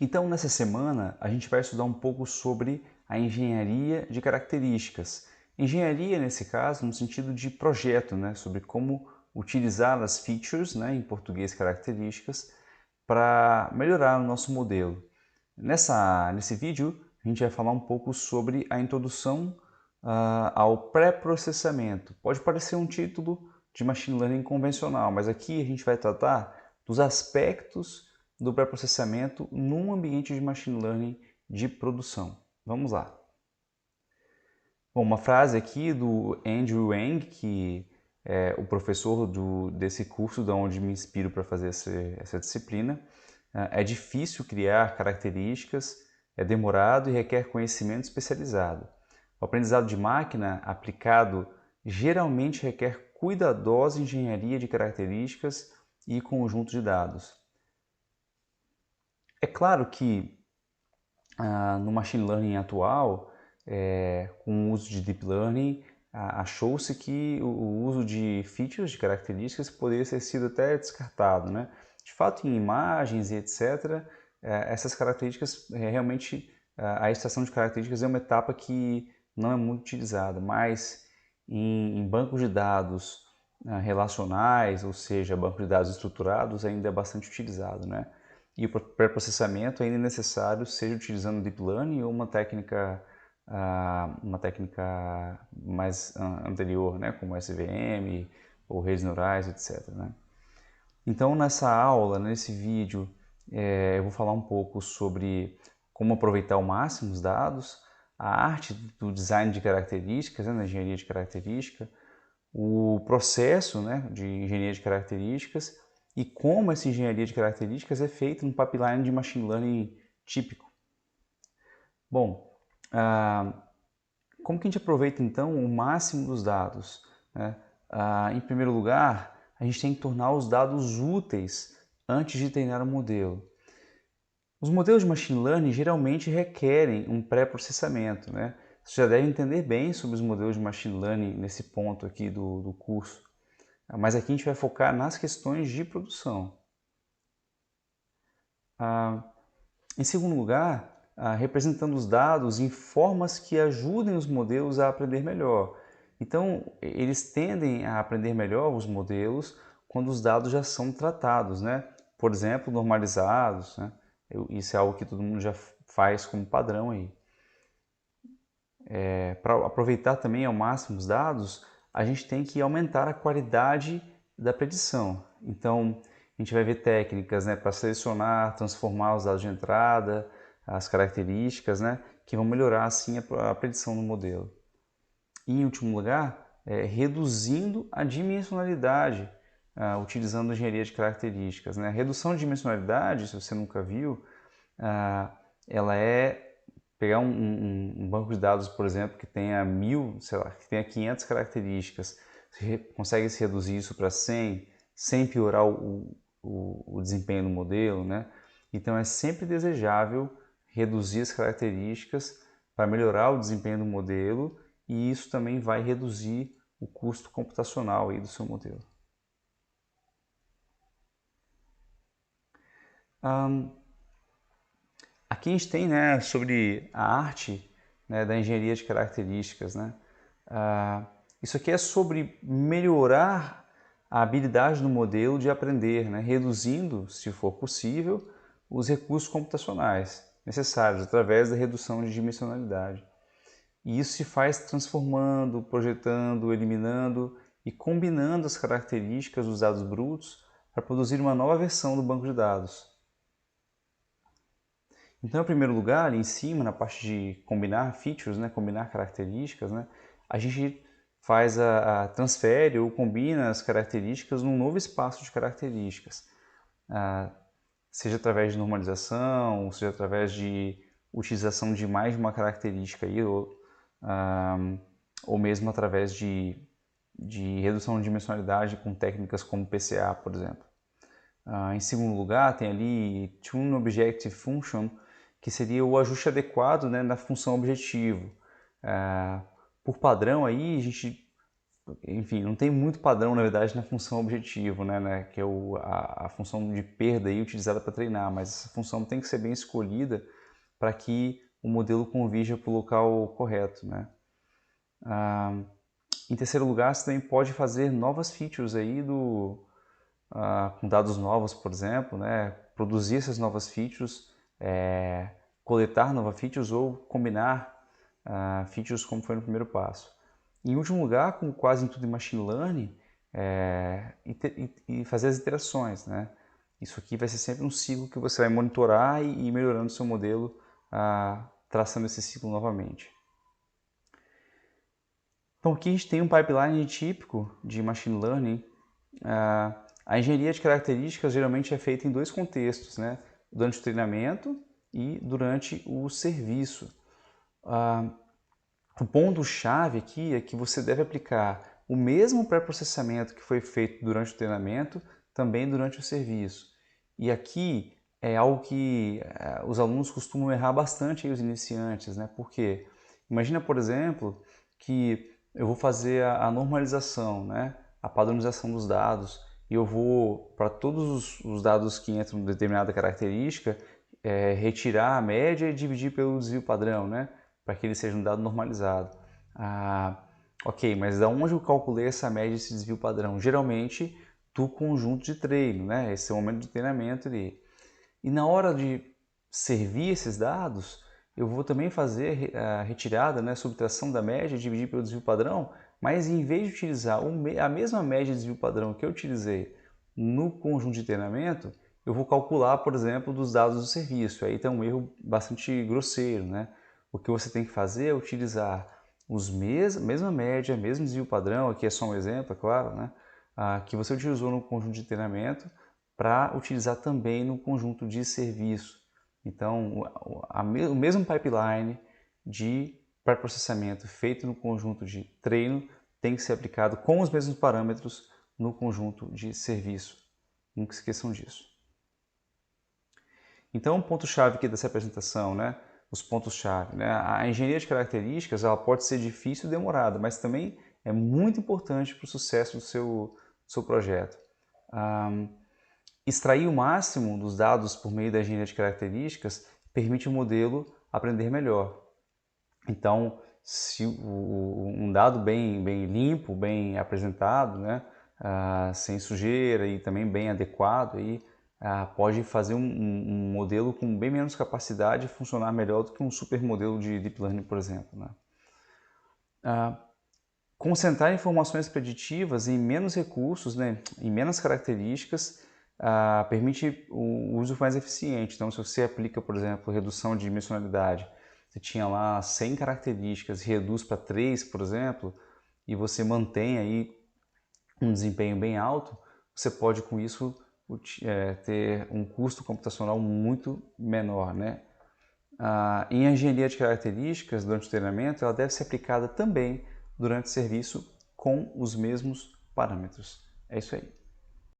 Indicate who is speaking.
Speaker 1: Então, nessa semana, a gente vai estudar um pouco sobre a engenharia de características. Engenharia, nesse caso, no sentido de projeto, né? Sobre como utilizar as features, né? Em português, características, para melhorar o nosso modelo. Nesse vídeo, a gente vai falar um pouco sobre a introdução ao pré-processamento. Pode parecer um título de Machine Learning convencional, mas aqui a gente vai tratar dos aspectos do pré-processamento num ambiente de Machine Learning de produção. Vamos lá. Bom, uma frase aqui do Andrew Ng, que é o professor desse curso de onde me inspiro para fazer essa disciplina. É difícil criar características, é demorado e requer conhecimento especializado. O aprendizado de máquina aplicado geralmente requer cuidadosa engenharia de características e conjunto de dados. É claro que no machine learning atual, com o uso de deep learning, achou-se que o uso de features, de características, poderia ter sido até descartado, né? De fato, em imagens e etc., essas características, realmente, a extração de características é uma etapa que não é muito utilizada, mas em bancos de dados relacionais, ou seja, banco de dados estruturados, ainda é bastante utilizado, né? E o pré-processamento ainda é necessário, seja utilizando Deep Learning ou uma técnica mais anterior, né, como SVM ou redes neurais, etc. Né? Então, nessa aula, nesse vídeo, eu vou falar um pouco sobre como aproveitar ao máximo os dados, a arte do design de características, né, da engenharia de característica, o processo, né, de engenharia de características e como essa engenharia de características é feita no pipeline de machine learning típico. Bom, como que a gente aproveita então o máximo dos dados, né? Em primeiro lugar, a gente tem que tornar os dados úteis antes de treinar o modelo. Os modelos de machine learning geralmente requerem um pré-processamento, né? Você já deve entender bem sobre os modelos de machine learning nesse ponto aqui do curso. Mas aqui a gente vai focar nas questões de produção. Em segundo lugar, representando os dados em formas que ajudem os modelos a aprender melhor. Então, eles tendem a aprender melhor os modelos quando os dados já são tratados, né? Por exemplo, normalizados, né? Isso é algo que todo mundo já faz como padrão aí. Para aproveitar também ao máximo os dados, a gente tem que aumentar a qualidade da predição. Então, a gente vai ver técnicas, né, para selecionar, transformar os dados de entrada, as características, né, que vão melhorar assim a predição do modelo. E, em último lugar, reduzindo a dimensionalidade, utilizando engenharia de características. Né? A redução de dimensionalidade, se você nunca viu, ela é pegar um banco de dados, por exemplo, que tenha 1000, sei lá, que tenha 500 características, você consegue se reduzir isso para 100, sem piorar o desempenho do modelo, né? Então é sempre desejável reduzir as características para melhorar o desempenho do modelo e isso também vai reduzir o custo computacional aí do seu modelo. Aqui a gente tem, né, sobre a arte, né, da engenharia de características. Né? Isso aqui é sobre melhorar a habilidade do modelo de aprender, né, reduzindo, se for possível, os recursos computacionais necessários através da redução de dimensionalidade. E isso se faz transformando, projetando, eliminando e combinando as características dos dados brutos para produzir uma nova versão do banco de dados. Então, em primeiro lugar, ali em cima, na parte de combinar features, né, combinar características, né, a gente faz transfere ou combina as características num novo espaço de características, seja através de normalização, seja através de utilização de mais de uma característica aí, ou mesmo através de redução de dimensionalidade com técnicas como PCA, por exemplo. Em segundo lugar, tem ali Tune Objective Function, que seria o ajuste adequado, né, na função objetivo. Por padrão, aí, a gente enfim, não tem muito padrão, na verdade, na função objetivo, né, que é a função de perda aí utilizada para treinar, mas essa função tem que ser bem escolhida para que o modelo convirja para o local correto, né. Em terceiro lugar, você também pode fazer novas features aí com dados novos, por exemplo, né, produzir essas novas features, coletar novas features ou combinar features como foi no primeiro passo. Em último lugar, como quase em tudo em Machine Learning, e fazer as iterações, né? Isso aqui vai ser sempre um ciclo que você vai monitorar e ir melhorando o seu modelo, traçando esse ciclo novamente. Então aqui a gente tem um pipeline típico de Machine Learning. A engenharia de características geralmente é feita em dois contextos, né? Durante o treinamento e durante o serviço. O ponto-chave aqui é que você deve aplicar o mesmo pré-processamento que foi feito durante o treinamento, também durante o serviço. E aqui é algo que os alunos costumam errar bastante, aí, os iniciantes, né? Porque imagina, por exemplo, que eu vou fazer a normalização, né? A padronização dos dados, e eu vou, para todos os dados que entram em determinada característica, retirar a média e dividir pelo desvio padrão, né? Para que ele seja um dado normalizado. Ok, mas da onde eu calculei essa média e esse desvio padrão? Geralmente do conjunto de treino, né? Esse é o momento de treinamento ali. E na hora de servir esses dados, eu vou também fazer a retirada, né, subtração da média, dividir pelo desvio padrão, mas em vez de utilizar a mesma média de desvio padrão que eu utilizei no conjunto de treinamento, eu vou calcular, por exemplo, dos dados do serviço. Aí tem um erro bastante grosseiro, né? O que você tem que fazer é utilizar mesma média, mesmo desvio padrão, aqui é só um exemplo, é claro, né? Que você utilizou no conjunto de treinamento para utilizar também no conjunto de serviço. Então, o mesmo pipeline de pré-processamento feito no conjunto de treino tem que ser aplicado com os mesmos parâmetros no conjunto de serviço. Nunca esqueçam disso. Então, o ponto-chave aqui dessa apresentação, né? Os pontos-chave, né? A engenharia de características ela pode ser difícil e demorada, mas também é muito importante para o sucesso do seu projeto. Extrair o máximo dos dados por meio da engenharia de características permite o modelo aprender melhor. Então, se um dado bem limpo, bem apresentado, né, sem sujeira e também bem adequado, aí, pode fazer um modelo com bem menos capacidade funcionar melhor do que um super modelo de Deep Learning, por exemplo, né? Concentrar informações preditivas em menos recursos, né, em menos características, permite o uso mais eficiente. Então, se você aplica, por exemplo, redução de dimensionalidade, você tinha lá 100 características e reduz para 3, por exemplo, e você mantém aí um desempenho bem alto, você pode com isso ter um custo computacional muito menor, né? Em engenharia de características, durante o treinamento, ela deve ser aplicada também durante o serviço com os mesmos parâmetros. É isso aí.